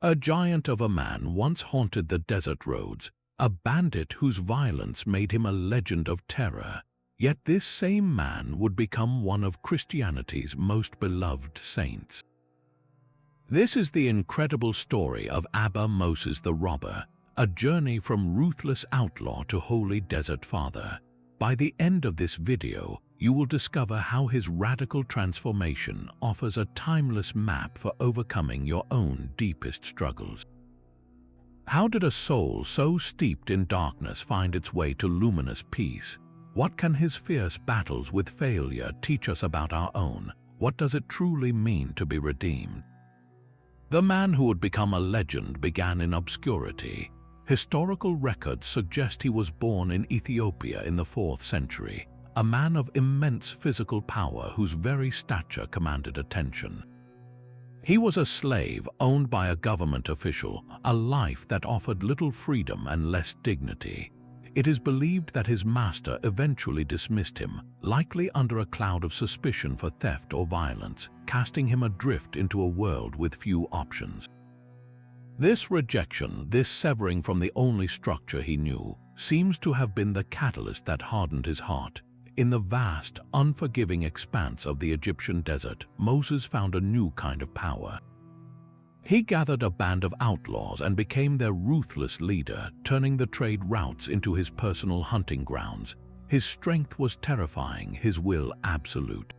A giant of a man once haunted the desert roads, a bandit whose violence made him a legend of terror. Yet this same man would become one of Christianity's most beloved saints. This is the incredible story of Abba Moses the Robber, a journey from ruthless outlaw to holy desert father. By the end of this video, you will discover how his radical transformation offers a timeless map for overcoming your own deepest struggles. How did a soul so steeped in darkness find its way to luminous peace? What can his fierce battles with failure teach us about our own? What does it truly mean to be redeemed? The man who would become a legend began in obscurity. Historical records suggest he was born in Ethiopia in the 4th century, a man of immense physical power whose very stature commanded attention. He was a slave owned by a government official, a life that offered little freedom and less dignity. It is believed that his master eventually dismissed him, likely under a cloud of suspicion for theft or violence, casting him adrift into a world with few options. This rejection, this severing from the only structure he knew, seems to have been the catalyst that hardened his heart. In the vast, unforgiving expanse of the Egyptian desert, Moses found a new kind of power. He gathered a band of outlaws and became their ruthless leader, turning the trade routes into his personal hunting grounds. His strength was terrifying, his will absolute.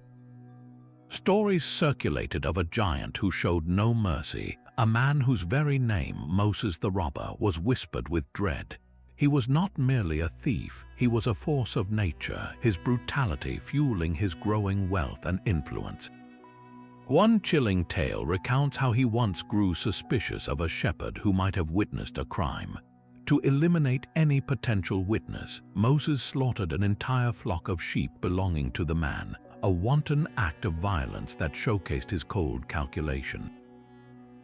Stories circulated of a giant who showed no mercy, a man whose very name, Moses the Robber, was whispered with dread. He was not merely a thief, he was a force of nature, his brutality fueling his growing wealth and influence. One chilling tale recounts how he once grew suspicious of a shepherd who might have witnessed a crime. To eliminate any potential witness, Moses slaughtered an entire flock of sheep belonging to the man, a wanton act of violence that showcased his cold calculation.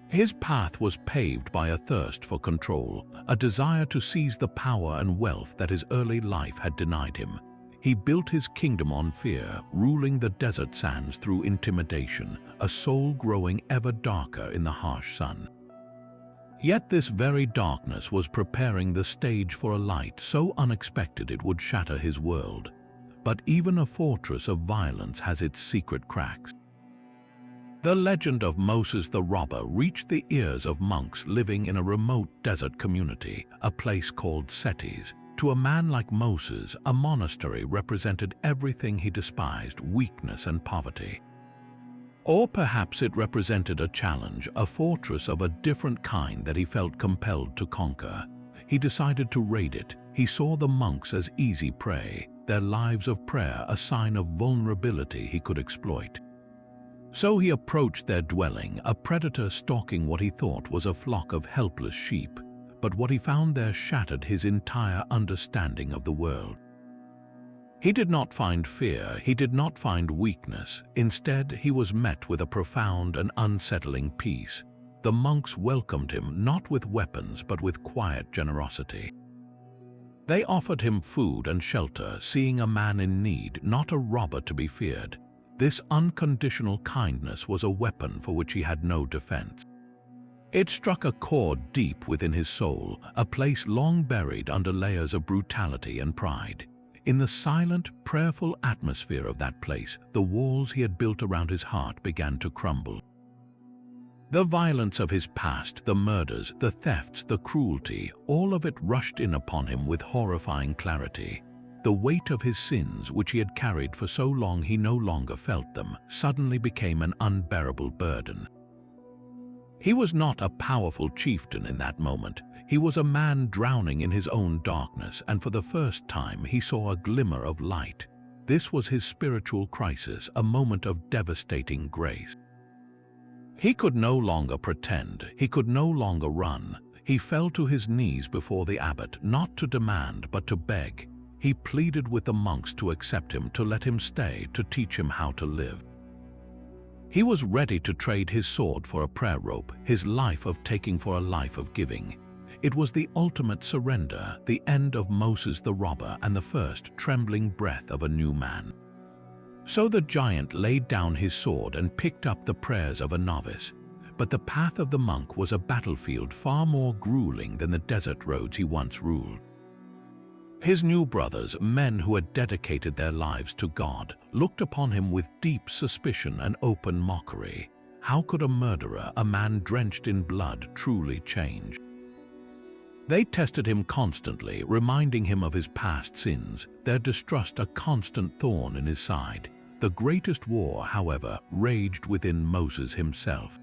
His path was paved by a thirst for control, a desire to seize the power and wealth that his early life had denied him. He built his kingdom on fear, ruling the desert sands through intimidation, a soul growing ever darker in the harsh sun. Yet this very darkness was preparing the stage for a light so unexpected it would shatter his world. But even a fortress of violence has its secret cracks. The legend of Moses the Robber reached the ears of monks living in a remote desert community, a place called Setis. To a man like Moses, a monastery represented everything he despised: weakness and poverty. Or perhaps it represented a challenge, a fortress of a different kind that he felt compelled to conquer. He decided to raid it. He saw the monks as easy prey, their lives of prayer a sign of vulnerability he could exploit. So he approached their dwelling, a predator stalking what he thought was a flock of helpless sheep. But what he found there shattered his entire understanding of the world. He did not find fear, he did not find weakness. Instead, he was met with a profound and unsettling peace. The monks welcomed him not with weapons but with quiet generosity. They offered him food and shelter, seeing a man in need, not a robber to be feared. This unconditional kindness was a weapon for which he had no defense. It struck a chord deep within his soul, a place long buried under layers of brutality and pride. In the silent, prayerful atmosphere of that place, the walls he had built around his heart began to crumble. The violence of his past, the murders, the thefts, the cruelty, all of it rushed in upon him with horrifying clarity. The weight of his sins, which he had carried for so long he no longer felt them, suddenly became an unbearable burden. He was not a powerful chieftain in that moment. He was a man drowning in his own darkness, and for the first time he saw a glimmer of light. This was his spiritual crisis, a moment of devastating grace. He could no longer pretend, he could no longer run. He fell to his knees before the abbot, not to demand but to beg. He pleaded with the monks to accept him, to let him stay, to teach him how to live. He was ready to trade his sword for a prayer rope, his life of taking for a life of giving. It was the ultimate surrender, the end of Moses the Robber and the first trembling breath of a new man. So the giant laid down his sword and picked up the prayers of a novice. but the path of the monk was a battlefield far more grueling than the desert roads he once ruled. His new brothers, men who had dedicated their lives to God, looked upon him with deep suspicion and open mockery. How could a murderer, a man drenched in blood, truly change? They tested him constantly, reminding him of his past sins, their distrust a constant thorn in his side. The greatest war, however, raged within Moses himself.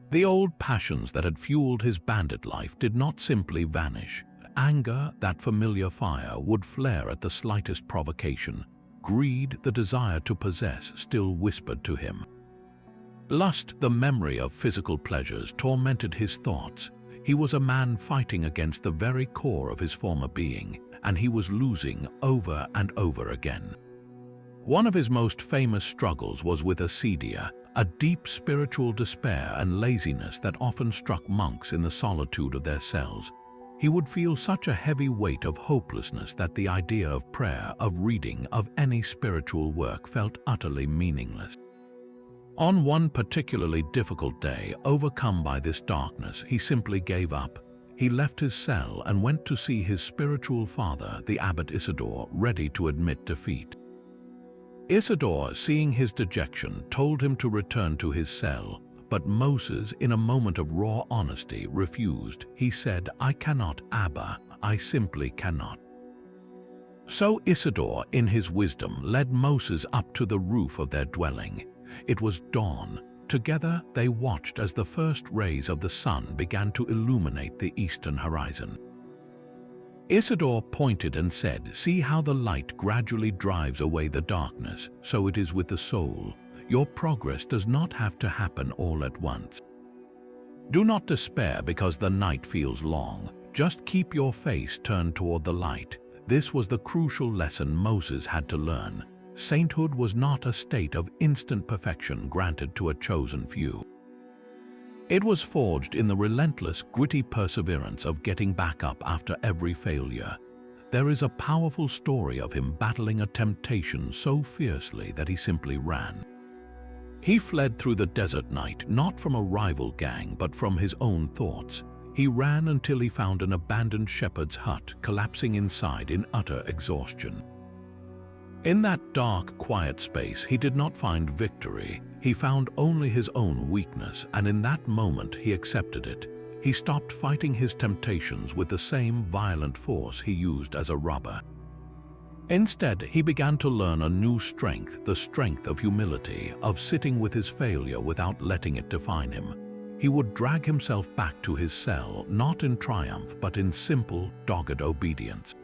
The old passions that had fueled his bandit life did not simply vanish. Anger, that familiar fire, would flare at the slightest provocation. Greed, the desire to possess, still whispered to him. Lust, the memory of physical pleasures, tormented his thoughts. He was a man fighting against the very core of his former being, and he was losing over and over again. One of his most famous struggles was with acedia, a deep spiritual despair and laziness that often struck monks in the solitude of their cells. He would feel such a heavy weight of hopelessness that the idea of prayer, of reading, of any spiritual work felt utterly meaningless. On one particularly difficult day, overcome by this darkness, he simply gave up. He left his cell and went to see his spiritual father, the Abba Isidore, ready to admit defeat. Isidore, seeing his dejection, told him to return to his cell, but Moses, in a moment of raw honesty, refused. He said, "I cannot, Abba, I simply cannot." So Isidore, in his wisdom, led Moses up to the roof of their dwelling. It was dawn. Together they watched as the first rays of the sun began to illuminate the eastern horizon. Isidore pointed and said, "See how the light gradually drives away the darkness, so it is with the soul. Your progress does not have to happen all at once. Do not despair because the night feels long. Just keep your face turned toward the light." This was the crucial lesson Moses had to learn. Sainthood was not a state of instant perfection granted to a chosen few. It was forged in the relentless, gritty perseverance of getting back up after every failure. There is a powerful story of him battling a temptation so fiercely that he simply ran. He fled through the desert night, not from a rival gang, but from his own thoughts. He ran until he found an abandoned shepherd's hut, collapsing inside in utter exhaustion. In that dark, quiet space, he did not find victory. He found only his own weakness, and in that moment he accepted it. He stopped fighting his temptations with the same violent force he used as a robber. Instead, he began to learn a new strength, the strength of humility, of sitting with his failure without letting it define him. He would drag himself back to his cell, not in triumph, but in simple, dogged obedience.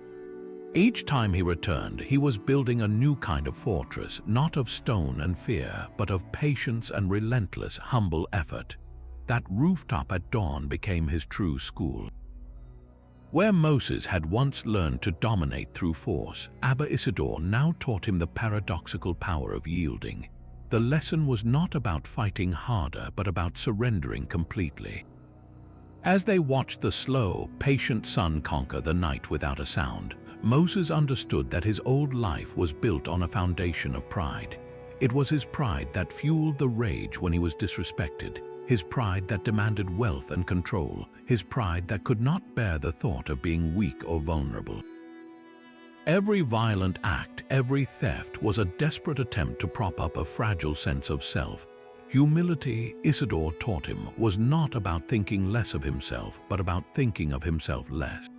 Each time he returned, he was building a new kind of fortress, not of stone and fear, but of patience and relentless, humble effort. That rooftop at dawn became his true school. Where Moses had once learned to dominate through force, Abba Isidore now taught him the paradoxical power of yielding. The lesson was not about fighting harder, but about surrendering completely. As they watched the slow, patient sun conquer the night without a sound, Moses understood that his old life was built on a foundation of pride. It was his pride that fueled the rage when he was disrespected, his pride that demanded wealth and control, his pride that could not bear the thought of being weak or vulnerable. Every violent act, every theft was a desperate attempt to prop up a fragile sense of self. Humility, Isidore taught him, was not about thinking less of himself, but about thinking of himself less.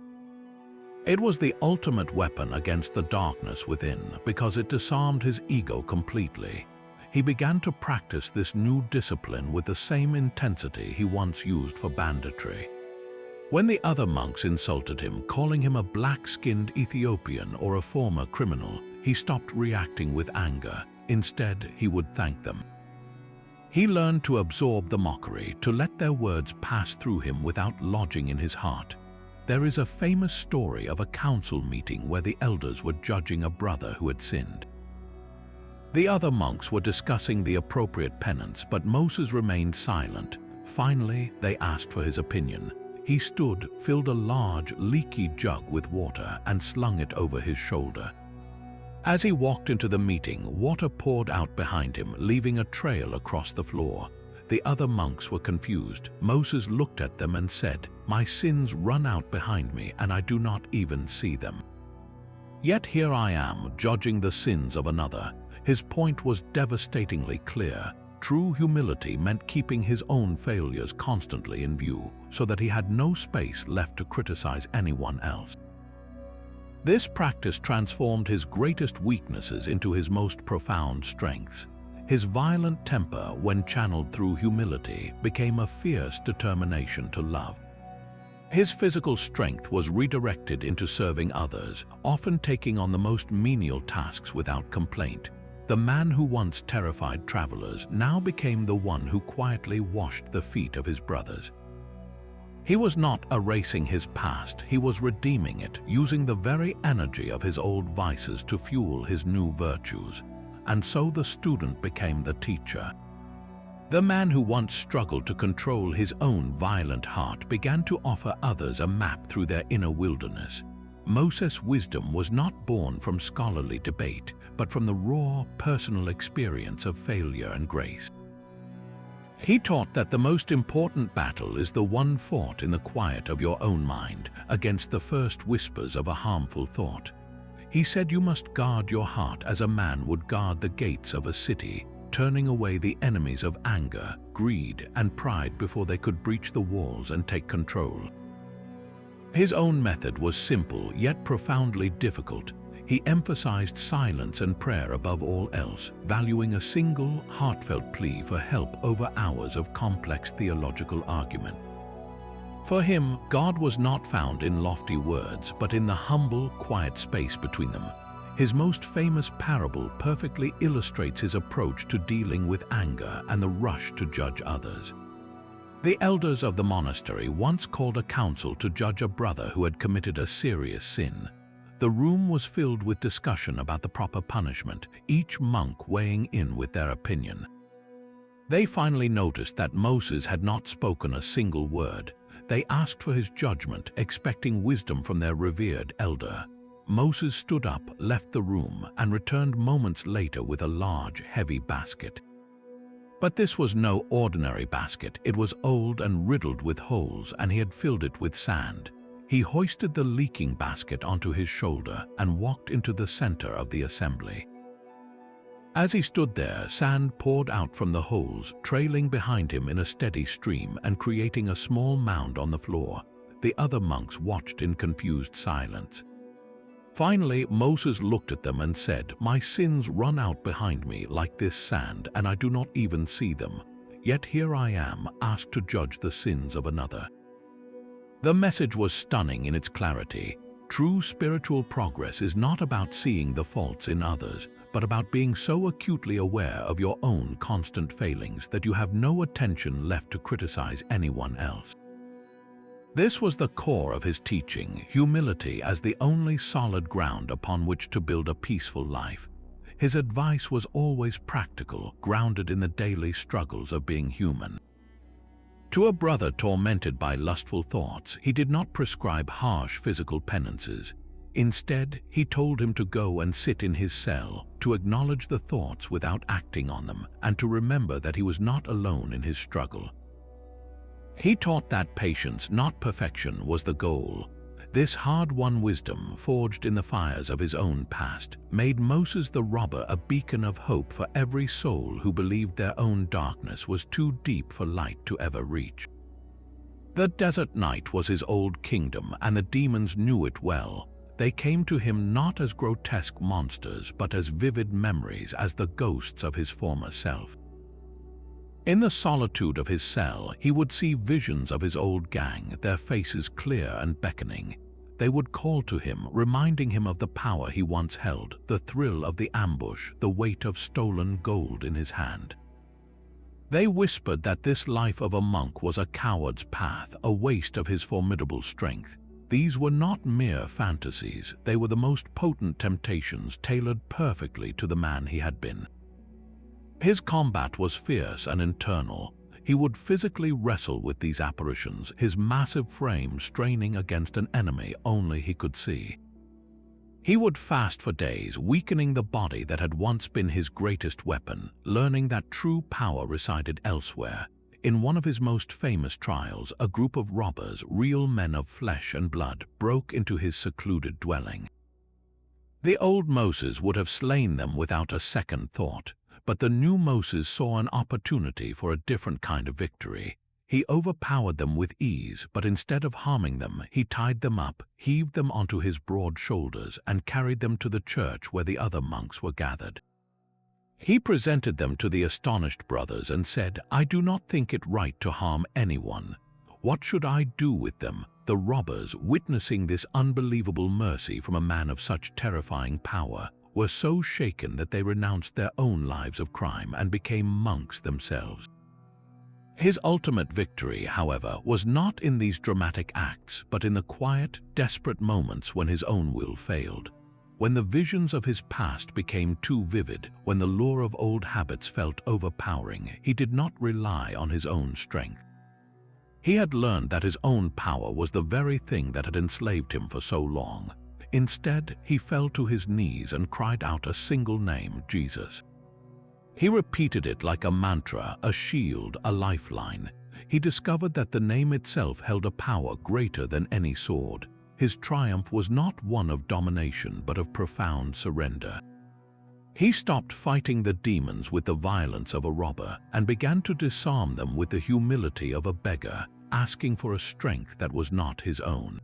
It was the ultimate weapon against the darkness within, because it disarmed his ego completely. He began to practice this new discipline with the same intensity he once used for banditry. When the other monks insulted him, calling him a black-skinned Ethiopian or a former criminal, he stopped reacting with anger. Instead, he would thank them. He learned to absorb the mockery, to let their words pass through him without lodging in his heart. There is a famous story of a council meeting where the elders were judging a brother who had sinned. The other monks were discussing the appropriate penance, but Moses remained silent. Finally, they asked for his opinion. He stood, filled a large, leaky jug with water, and slung it over his shoulder. As he walked into the meeting, water poured out behind him, leaving a trail across the floor. The other monks were confused. Moses looked at them and said, "My sins run out behind me, and I do not even see them. Yet here I am, judging the sins of another." His point was devastatingly clear. True humility meant keeping his own failures constantly in view, so that he had no space left to criticize anyone else. This practice transformed his greatest weaknesses into his most profound strengths. His violent temper, when channeled through humility, became a fierce determination to love. His physical strength was redirected into serving others, often taking on the most menial tasks without complaint. The man who once terrified travelers now became the one who quietly washed the feet of his brothers. He was not erasing his past, he was redeeming it, using the very energy of his old vices to fuel his new virtues. And so the student became the teacher. The man who once struggled to control his own violent heart began to offer others a map through their inner wilderness. Moses' wisdom was not born from scholarly debate, but from the raw, personal experience of failure and grace. He taught that the most important battle is the one fought in the quiet of your own mind, against the first whispers of a harmful thought. He said you must guard your heart as a man would guard the gates of a city, turning away the enemies of anger, greed, and pride before they could breach the walls and take control. His own method was simple yet profoundly difficult. He emphasized silence and prayer above all else, valuing a single, heartfelt plea for help over hours of complex theological argument. For him, God was not found in lofty words, but in the humble, quiet space between them. His most famous parable perfectly illustrates his approach to dealing with anger and the rush to judge others. The elders of the monastery once called a council to judge a brother who had committed a serious sin. The room was filled with discussion about the proper punishment, each monk weighing in with their opinion. They finally noticed that Moses had not spoken a single word. They asked for his judgment, expecting wisdom from their revered elder. Moses stood up, left the room, and returned moments later with a large, heavy basket. But this was no ordinary basket. It was old and riddled with holes, and he had filled it with sand. He hoisted the leaking basket onto his shoulder and walked into the center of the assembly. As he stood there, sand poured out from the holes, trailing behind him in a steady stream and creating a small mound on the floor. The other monks watched in confused silence. Finally, Moses looked at them and said, "My sins run out behind me like this sand, and I do not even see them. Yet here I am, asked to judge the sins of another." The message was stunning in its clarity. True spiritual progress is not about seeing the faults in others, but about being so acutely aware of your own constant failings that you have no attention left to criticize anyone else. This was the core of his teaching, humility as the only solid ground upon which to build a peaceful life. His advice was always practical, grounded in the daily struggles of being human. To a brother tormented by lustful thoughts, he did not prescribe harsh physical penances. Instead, he told him to go and sit in his cell, to acknowledge the thoughts without acting on them, and to remember that he was not alone in his struggle. He taught that patience, not perfection, was the goal. This hard-won wisdom, forged in the fires of his own past, made Moses the Robber a beacon of hope for every soul who believed their own darkness was too deep for light to ever reach. The desert night was his old kingdom, and the demons knew it well. They came to him not as grotesque monsters, but as vivid memories, as the ghosts of his former self. In the solitude of his cell, he would see visions of his old gang, their faces clear and beckoning. They would call to him, reminding him of the power he once held, the thrill of the ambush, the weight of stolen gold in his hand. They whispered that this life of a monk was a coward's path, a waste of his formidable strength. These were not mere fantasies, they were the most potent temptations tailored perfectly to the man he had been. His combat was fierce and internal. He would physically wrestle with these apparitions, his massive frame straining against an enemy only he could see. He would fast for days, weakening the body that had once been his greatest weapon, learning that true power resided elsewhere, In one of his most famous trials, a group of robbers, real men of flesh and blood, broke into his secluded dwelling. The old Moses would have slain them without a second thought, but the new Moses saw an opportunity for a different kind of victory. He overpowered them with ease, but instead of harming them, he tied them up, heaved them onto his broad shoulders, and carried them to the church where the other monks were gathered. He presented them to the astonished brothers and said, "I do not think it right to harm anyone. What should I do with them?" The robbers, witnessing this unbelievable mercy from a man of such terrifying power, were so shaken that they renounced their own lives of crime and became monks themselves. His ultimate victory, however, was not in these dramatic acts, but in the quiet, desperate moments when his own will failed. When the visions of his past became too vivid, when the lure of old habits felt overpowering, he did not rely on his own strength. He had learned that his own power was the very thing that had enslaved him for so long. Instead, he fell to his knees and cried out a single name, Jesus. He repeated it like a mantra, a shield, a lifeline. He discovered that the name itself held a power greater than any sword. His triumph was not one of domination, but of profound surrender. He stopped fighting the demons with the violence of a robber and began to disarm them with the humility of a beggar, asking for a strength that was not his own.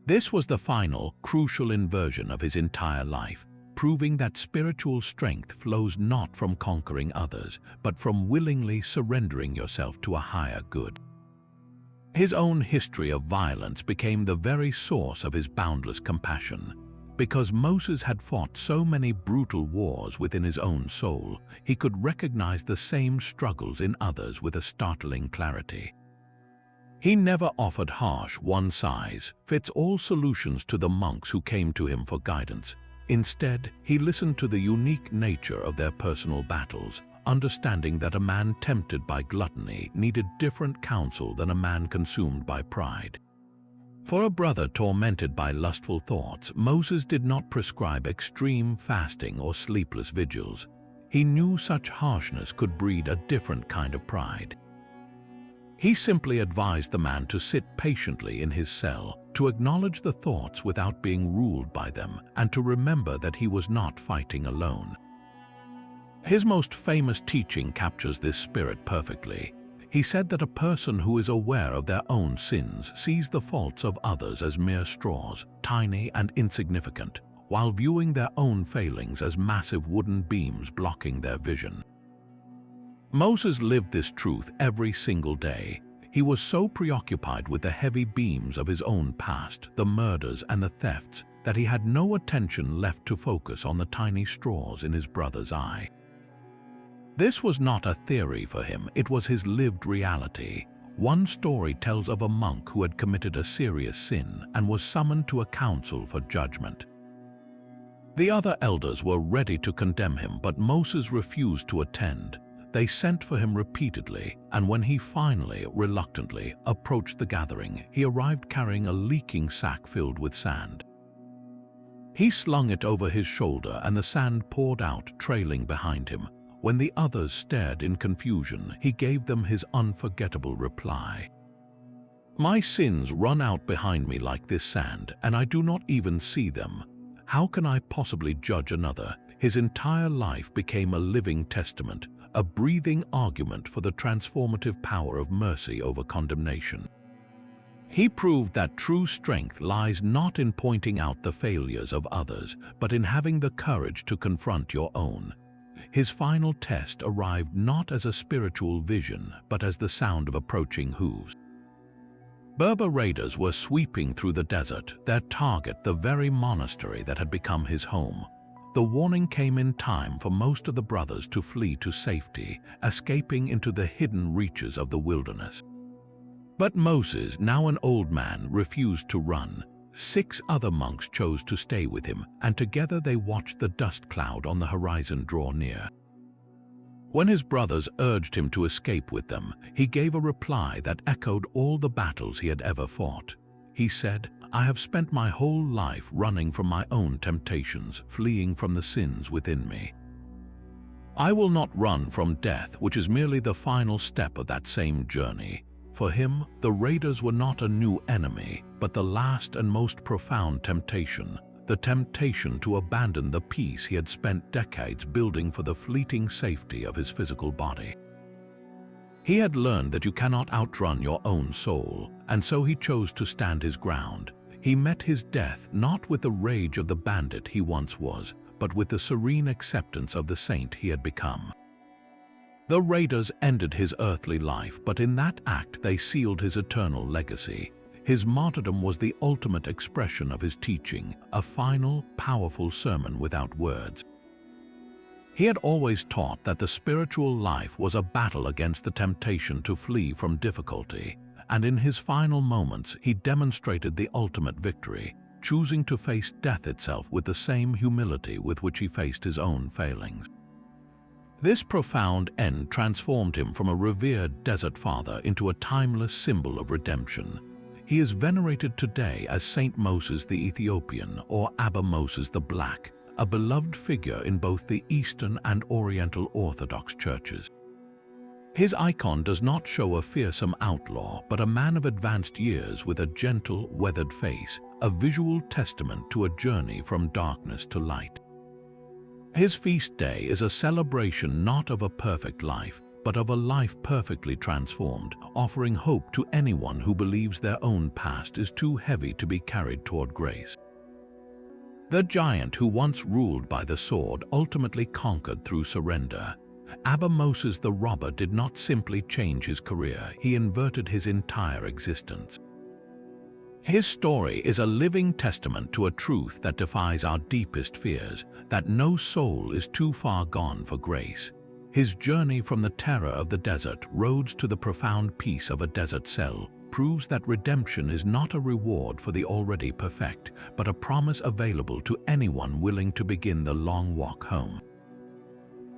This was the final, crucial inversion of his entire life, proving that spiritual strength flows not from conquering others, but from willingly surrendering yourself to a higher good. His own history of violence became the very source of his boundless compassion. Because Moses had fought so many brutal wars within his own soul, he could recognize the same struggles in others with a startling clarity. He never offered harsh, one-size-fits-all solutions to the monks who came to him for guidance. Instead, he listened to the unique nature of their personal battles, understanding that a man tempted by gluttony needed different counsel than a man consumed by pride. For a brother tormented by lustful thoughts, Moses did not prescribe extreme fasting or sleepless vigils. He knew such harshness could breed a different kind of pride. He simply advised the man to sit patiently in his cell, to acknowledge the thoughts without being ruled by them, and to remember that he was not fighting alone. His most famous teaching captures this spirit perfectly. He said that a person who is aware of their own sins sees the faults of others as mere straws, tiny and insignificant, while viewing their own failings as massive wooden beams blocking their vision. Moses lived this truth every single day. He was so preoccupied with the heavy beams of his own past, the murders and the thefts, that he had no attention left to focus on the tiny straws in his brother's eye. This was not a theory for him, it was his lived reality. One story tells of a monk who had committed a serious sin and was summoned to a council for judgment. The other elders were ready to condemn him, but Moses refused to attend. They sent for him repeatedly, and when he finally, reluctantly, approached the gathering, he arrived carrying a leaking sack filled with sand. He slung it over his shoulder and the sand poured out, trailing behind him. When the others stared in confusion, he gave them his unforgettable reply. "My sins run out behind me like this sand, and I do not even see them. How can I possibly judge another?" His entire life became a living testament, a breathing argument for the transformative power of mercy over condemnation. He proved that true strength lies not in pointing out the failures of others, but in having the courage to confront your own. His final test arrived not as a spiritual vision, but as the sound of approaching hooves. Berber raiders were sweeping through the desert, their target the very monastery that had become his home. The warning came in time for most of the brothers to flee to safety, escaping into the hidden reaches of the wilderness. But Moses, now an old man, refused to run. 6 other monks chose to stay with him, and together they watched the dust cloud on the horizon draw near. When his brothers urged him to escape with them, he gave a reply that echoed all the battles he had ever fought. He said, "I have spent my whole life running from my own temptations, fleeing from the sins within me." I will not run from death, which is merely the final step of that same journey. For him, the raiders were not a new enemy, but the last and most profound temptation, the temptation to abandon the peace he had spent decades building for the fleeting safety of his physical body. He had learned that you cannot outrun your own soul, and so he chose to stand his ground. He met his death not with the rage of the bandit he once was, but with the serene acceptance of the saint he had become. The raiders ended his earthly life, but in that act they sealed his eternal legacy. His martyrdom was the ultimate expression of his teaching, a final, powerful sermon without words. He had always taught that the spiritual life was a battle against the temptation to flee from difficulty, and in his final moments he demonstrated the ultimate victory, choosing to face death itself with the same humility with which he faced his own failings. This profound end transformed him from a revered desert father into a timeless symbol of redemption. He is venerated today as Saint Moses the Ethiopian or Abba Moses the Black, a beloved figure in both the Eastern and Oriental Orthodox churches. His icon does not show a fearsome outlaw, but a man of advanced years with a gentle, weathered face, a visual testament to a journey from darkness to light. His feast day is a celebration not of a perfect life, but of a life perfectly transformed, offering hope to anyone who believes their own past is too heavy to be carried toward grace. The giant who once ruled by the sword ultimately conquered through surrender. Abba Moses the Robber did not simply change his career, he inverted his entire existence. His story is a living testament to a truth that defies our deepest fears, that no soul is too far gone for grace. His journey from the terror of the desert roads to the profound peace of a desert cell proves that redemption is not a reward for the already perfect, but a promise available to anyone willing to begin the long walk home.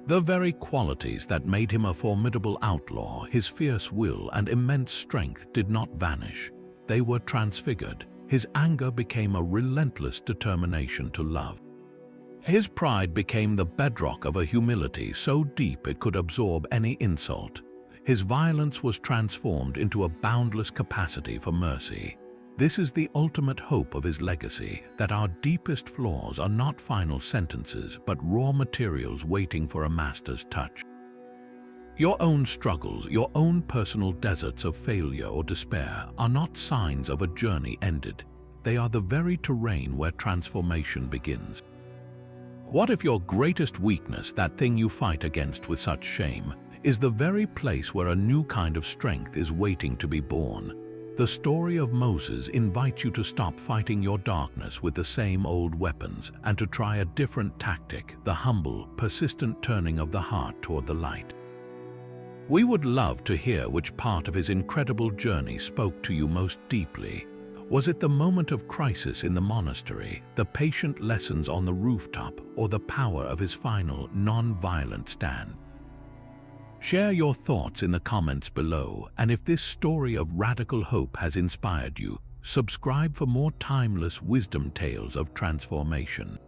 The very qualities that made him a formidable outlaw, his fierce will and immense strength, did not vanish. They were transfigured. His anger became a relentless determination to love. His pride became the bedrock of a humility so deep it could absorb any insult. His violence was transformed into a boundless capacity for mercy. This is the ultimate hope of his legacy, that our deepest flaws are not final sentences, but raw materials waiting for a master's touch. Your own struggles, your own personal deserts of failure or despair, are not signs of a journey ended. They are the very terrain where transformation begins. What if your greatest weakness, that thing you fight against with such shame, is the very place where a new kind of strength is waiting to be born? The story of Moses invites you to stop fighting your darkness with the same old weapons and to try a different tactic, the humble, persistent turning of the heart toward the light. We would love to hear which part of his incredible journey spoke to you most deeply. Was it the moment of crisis in the monastery, the patient lessons on the rooftop, or the power of his final, non-violent stand? Share your thoughts in the comments below, and if this story of radical hope has inspired you, subscribe for more timeless wisdom tales of transformation.